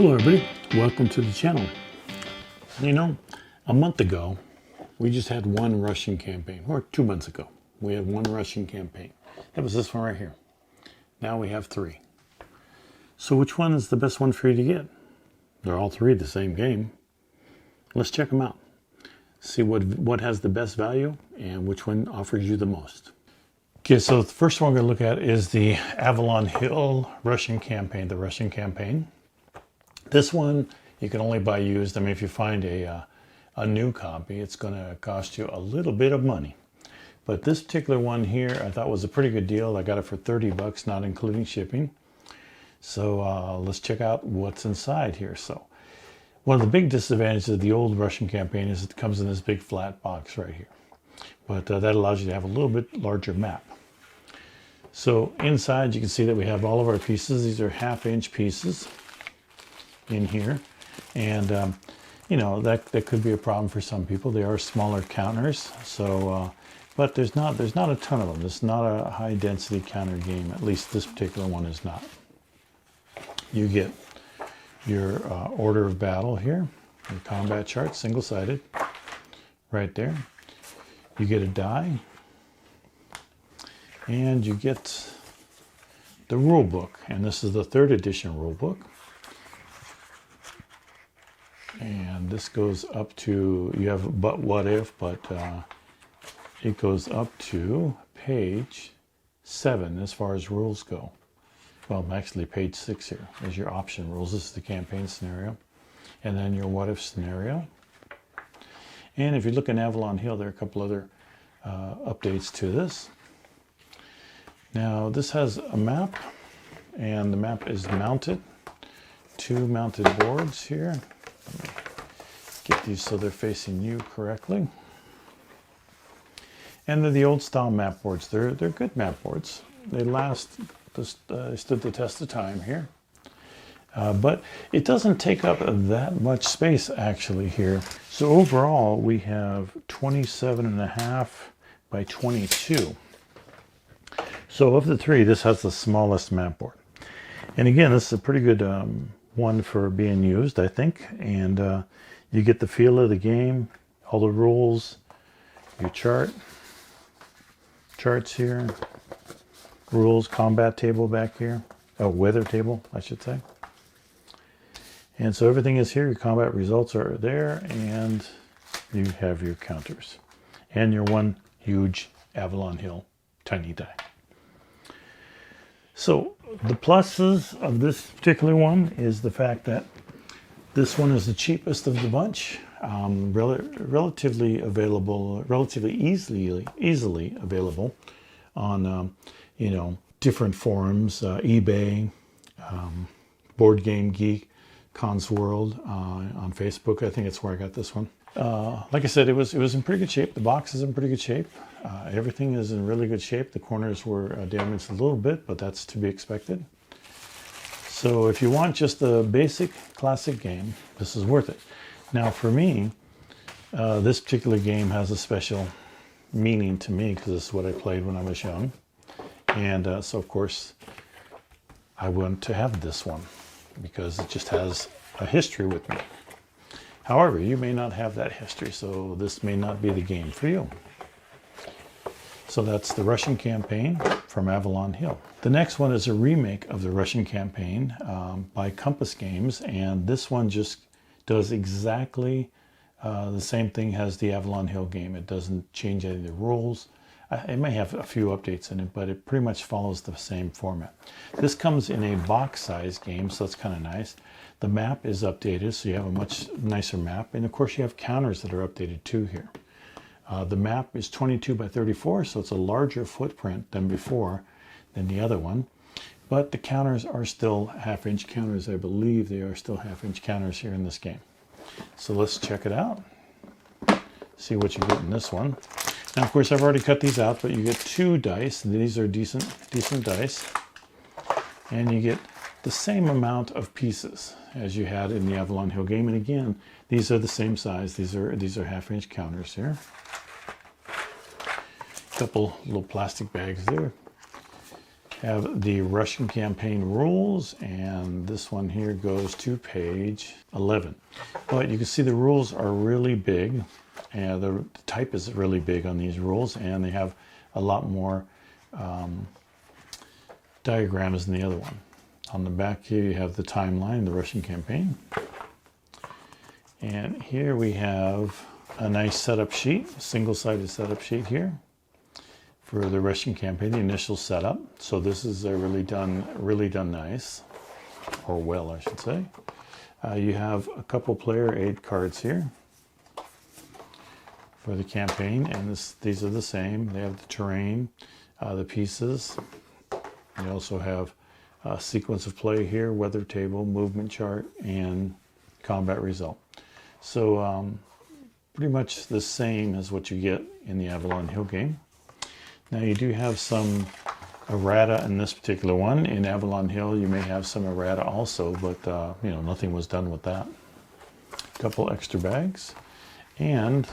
Hello everybody, welcome to the channel. You know, a month ago, we just had one Russian campaign, or 2 months ago, we had one Russian campaign. That was this one right here. Now we have 3. So which one is the best one for you to get? They're all 3 the same game. Let's check them out. See what has the best value and which one offers you the most. Okay, so the first one we're going to look at is the Avalon Hill Russian campaign, the Russian campaign. This one you can only buy used. I mean, if you find a new copy, it's going to cost you a little bit of money. But this particular one here, I thought was a pretty good deal. I got it for 30 bucks, not including shipping. So let's check out what's inside here. So one of the big disadvantages of the old Russian campaign is it comes in this big flat box right here. But that allows you to have a little bit larger map. So inside you can see that we have all of our pieces. These are 1/2-inch pieces in here, and you know, that could be a problem for some people. They are smaller counters, so but there's not a ton of them. It's not a high density counter game. At least this particular one is not. You get your order of battle here, your combat chart, single-sided, right there. You get a die, and you get the rule book, and this is the 3rd edition rule book. And this goes up to, you have but what if, but it goes up to page 7 as far as rules go. Well, actually page 6 here is your option rules. This is the campaign scenario. And then your what if scenario. And if you look in Avalon Hill, there are a couple other updates to this. Now this has a map, and the map is mounted. 2 mounted boards here. Get these so they're facing you correctly. And they're the old style map boards. They're good map boards. They stood the test of time here. But it doesn't take up that much space actually here. So overall we have 27.5 by 22. So of the 3, this has the smallest map board. And again, this is a pretty good one for being used, I think. And you get the feel of the game, all the rules, your charts here, rules, combat table back here, weather table, I should say. And so everything is here. Your combat results are there, and you have your counters and your one huge Avalon Hill tiny die. So the pluses of this particular one is the fact that this one is the cheapest of the bunch, relatively available, relatively easily available on you know, different forums, eBay, Board Game Geek, Cons World, on Facebook. I think it's where I got this one. Like I said, it was in pretty good shape. The box is in pretty good shape. Everything is in really good shape. The corners were damaged a little bit, but that's to be expected. So if you want just the basic classic game, this is worth it. Now for me, this particular game has a special meaning to me because this is what I played when I was young. And so of course, I want to have this one because it just has a history with me. However, you may not have that history, so this may not be the game for you. So that's the Russian campaign from Avalon Hill. The next one is a remake of the Russian campaign by Compass Games, and this one just does exactly the same thing as the Avalon Hill game. It doesn't change any of the rules. It may have a few updates in it, but it pretty much follows the same format. This comes in a box-sized game, so that's kind of nice. The map is updated, so you have a much nicer map. And of course, you have counters that are updated too here. The map is 22 by 34, so it's a larger footprint than before, than the other one. But the counters are still 1/2-inch counters. I believe they are still 1/2-inch counters here in this game. So let's check it out. See what you get in this one. Now, of course, I've already cut these out, but you get 2 dice. These are decent dice. And you get the same amount of pieces as you had in the Avalon Hill game. And again, these are the same size. These are 1/2-inch counters here. Couple little plastic bags there. Have the Russian campaign rules, and this one here goes to page 11. But you can see the rules are really big, and the type is really big on these rules, and they have a lot more diagrams than the other one. On the back here you have the timeline, the Russian campaign. And here we have a nice setup sheet, a single-sided setup sheet here for the Russian campaign, the initial setup. So this is really done nice, or well, I should say. You have a couple player aid cards here for the campaign, and these are the same. They have the terrain, the pieces. You also have a sequence of play here, weather table, movement chart, and combat result. So pretty much the same as what you get in the Avalon Hill game. Now you do have some errata in this particular one. In Avalon Hill you may have some errata also, but you know, nothing was done with that. A couple extra bags, and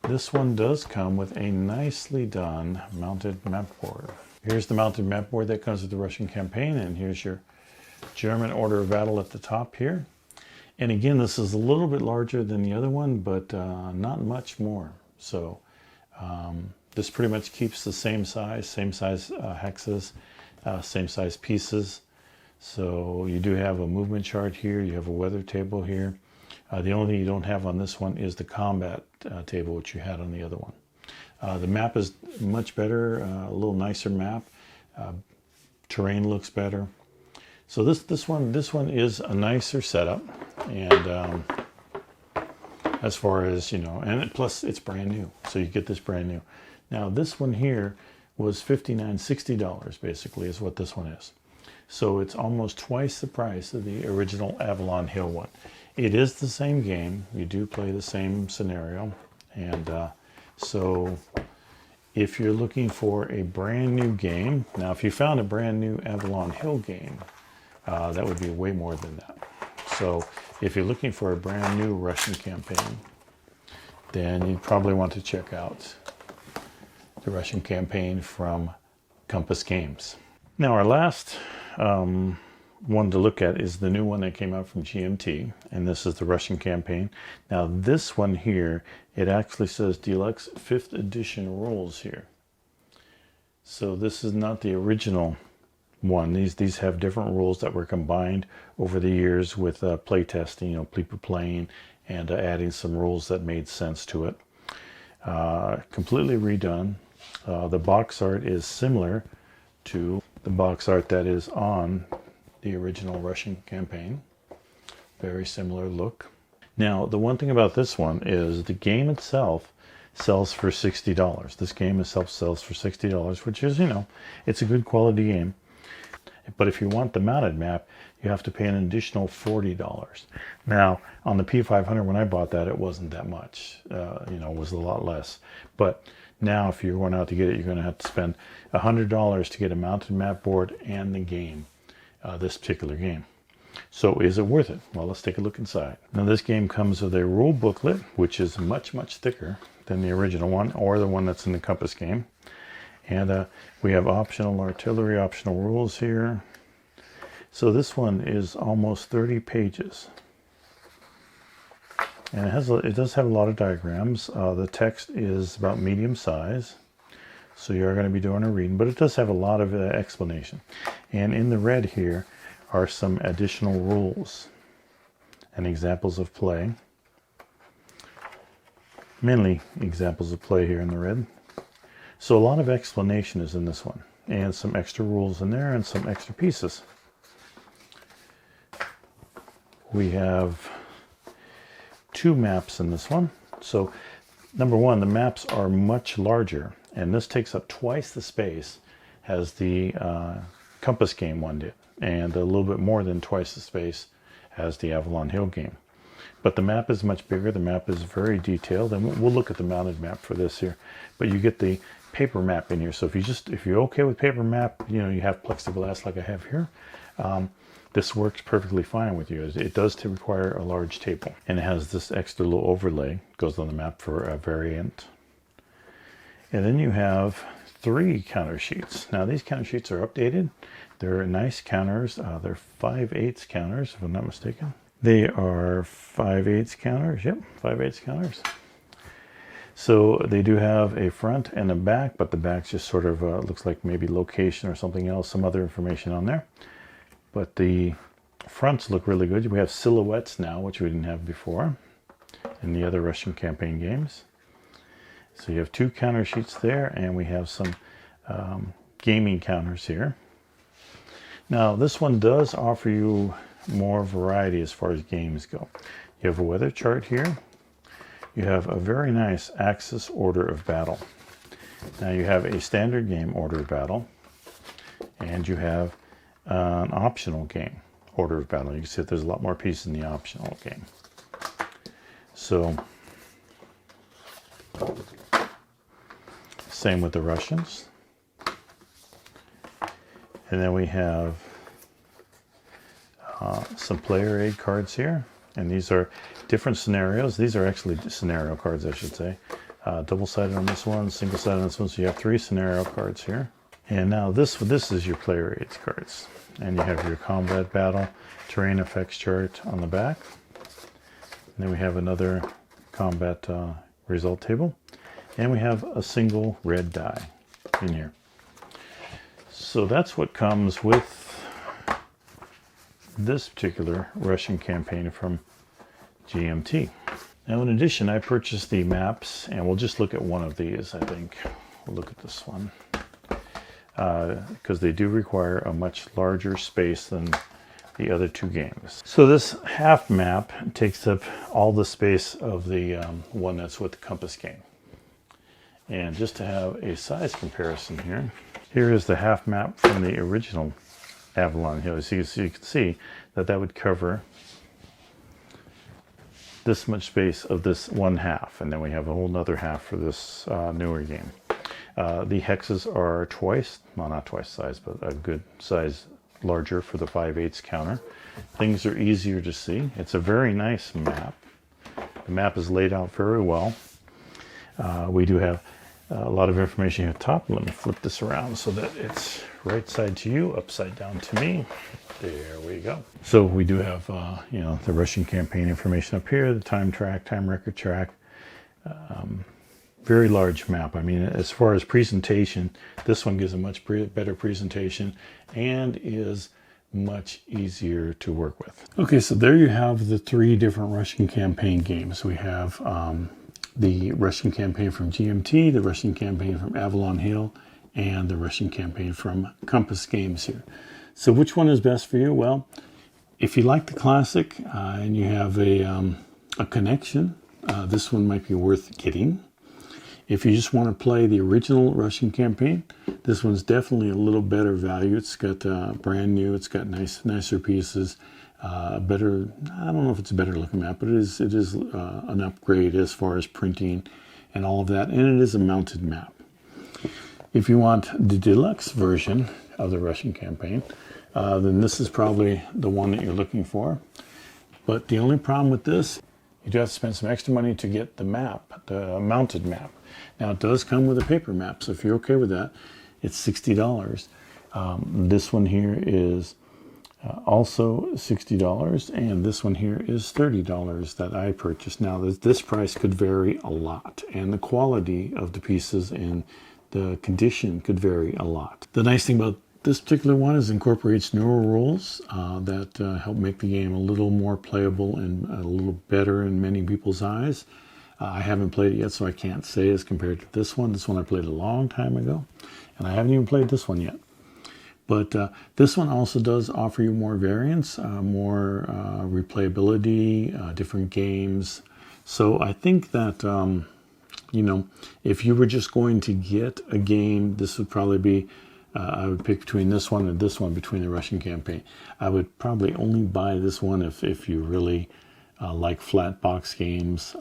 this one does come with a nicely done mounted map board. Here's the mounted map board that comes with the Russian campaign, and here's your German order of battle at the top here. And again, this is a little bit larger than the other one, but not much more. So this pretty much keeps the same size hexes, same size pieces. So you do have a movement chart here, you have a weather table here. The only thing you don't have on this one is the combat table, which you had on the other one. The map is much better, a little nicer map. Terrain looks better. So this one is a nicer setup, and as far as, you know, and plus it's brand new, so you get this brand new. Now this one here was $59–$60 basically is what this one is. So it's almost twice the price of the original Avalon Hill one. It is the same game. You do play the same scenario, and so if you're looking for a brand new game, now if you found a brand new Avalon Hill game, that would be way more than that. So if you're looking for a brand new Russian campaign, then you probably want to check out the Russian campaign from Compass Games. Now our last one to look at is the new one that came out from GMT, and this is the Russian campaign. Now this one here, it actually says Deluxe 5th edition rules here. So this is not the original one. These have different rules that were combined over the years with play testing, you know, people playing, and adding some rules that made sense to it. Completely redone. The box art is similar to the box art that is on the original Russian campaign. Very similar look. Now the one thing about this one is the game itself sells for $60. This game itself sells for $60, which is, you know, it's a good quality game. But if you want the mounted map, you have to pay an additional $40. Now on the P500, when I bought that, it wasn't that much. You know, it was a lot less. But now if you're going out to get it, you're going to have to spend $100 to get a mounted map board and the game, this particular game. So is it worth it? Well, let's take a look inside. Now this game comes with a rule booklet, which is much thicker than the original one, or the one that's in the Compass game. And we have optional artillery, optional rules here. So this one is almost 30 pages. And it does have a lot of diagrams. The text is about medium size, so you are going to be doing a reading, but it does have a lot of explanation. And in the red here are some additional rules and examples of play. Mainly examples of play here in the red. So a lot of explanation is in this one, and some extra rules in there and some extra pieces. We have 2 maps in this one. So number one, the maps are much larger, and this takes up twice the space as the Compass game one did, and a little bit more than twice the space as the Avalon Hill game. But the map is much bigger. The map is very detailed, and we'll look at the mounted map for this here. But you get the paper map in here. So if you're okay with paper map, you know, you have plexiglass like I have here. This works perfectly fine with you. It does require a large table, and it has this extra little overlay, goes on the map for a variant. And then you have 3 counter sheets. Now these counter sheets are updated. They're nice counters. They're 5/8 counters, if I'm not mistaken. They are 5/8 counters. Yep, 5/8 counters. So they do have a front and a back, but the back's just sort of looks like maybe location or something else, some other information on there. But the fronts look really good. We have silhouettes now, which we didn't have before in the other Russian campaign games. So you have 2 counter sheets there, and we have some gaming counters here. Now this one does offer you more variety as far as games go. You have a weather chart here. You have a very nice Axis order of battle. Now you have a standard game order of battle, and you have an optional game order of battle. You can see that there's a lot more pieces in the optional game. So, same with the Russians. And then we have some player aid cards here. And these are different scenarios. These are actually scenario cards, I should say. Double-sided on this one, single-sided on this one. So you have 3 scenario cards here. And now this is your player aids cards. And you have your combat battle, terrain effects chart on the back. And then we have another combat result table. And we have a single red die in here. So that's what comes with this particular Russian campaign from GMT. Now in addition, I purchased the maps, and we'll just look at one of these, I think. We'll look at this one. Because they do require a much larger space than the other 2 games. So this half map takes up all the space of the one that's with the Compass game. And just to have a size comparison here, here is the half map from the original Avalon Hill. So you can see that that would cover this much space of this one half, and then we have a whole other half for this newer game. The hexes are twice, well not twice size, but a good size larger for the 5/8 counter. Things are easier to see. It's a very nice map. The map is laid out very well. We do have a lot of information here at the top. Let me flip this around so that it's right side to you, upside down to me. There we go. So we do have, the Russian campaign information up here, the time track, time record track. Very large map. I mean, as far as presentation, this one gives a much better presentation and is much easier to work with. Okay, so there you have the 3 different Russian campaign games. We have the Russian campaign from GMT, the Russian campaign from Avalon Hill, and the Russian campaign from Compass Games here. So which one is best for you? Well, if you like the classic and you have a connection, this one might be worth getting. If you just want to play the original Russian campaign, this one's definitely a little better value. It's got brand new, it's got nicer pieces, better, I don't know if it's a better looking map, but it is an upgrade as far as printing and all of that, and it is a mounted map. If you want the deluxe version of the Russian campaign, then this is probably the one that you're looking for. But the only problem with this, you do have to spend some extra money to get the map, the mounted map. Now it does come with a paper map, so if you're okay with that, it's $60. This one here is also $60, and this one here is $30 that I purchased. Now this price could vary a lot, and the quality of the pieces and the condition could vary a lot. The nice thing about this particular one is it incorporates newer rules that help make the game a little more playable and a little better in many people's eyes. I haven't played it yet, so I can't say as compared to this one. This one I played a long time ago, and I haven't even played this one yet. But this one also does offer you more variants, more replayability, different games. So I think that, if you were just going to get a game, this would probably be, I would pick between this one and this one between the Russian campaign. I would probably only buy this one if you really like flat box games.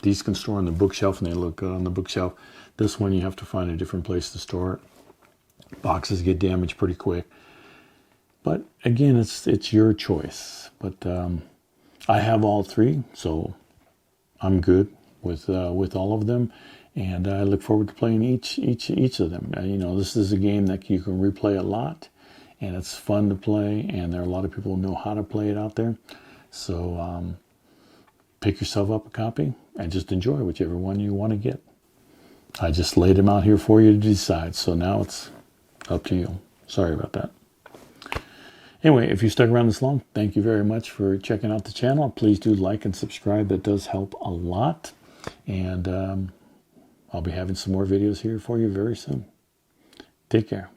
These can store on the bookshelf and they look good on the bookshelf. This one you have to find a different place to store it. Boxes get damaged pretty quick. But again, it's your choice. But I have all 3, so I'm good with all of them. And I look forward to playing each of them. You know, this is a game that you can replay a lot, and it's fun to play, and there are a lot of people who know how to play it out there. So pick yourself up a copy and just enjoy whichever one you want to get. I just laid them out here for you to decide, so now it's up to you. Sorry about that. Anyway, if you stuck around this long, thank you very much for checking out the channel. Please do like and subscribe. That does help a lot. And I'll be having some more videos here for you very soon. Take care.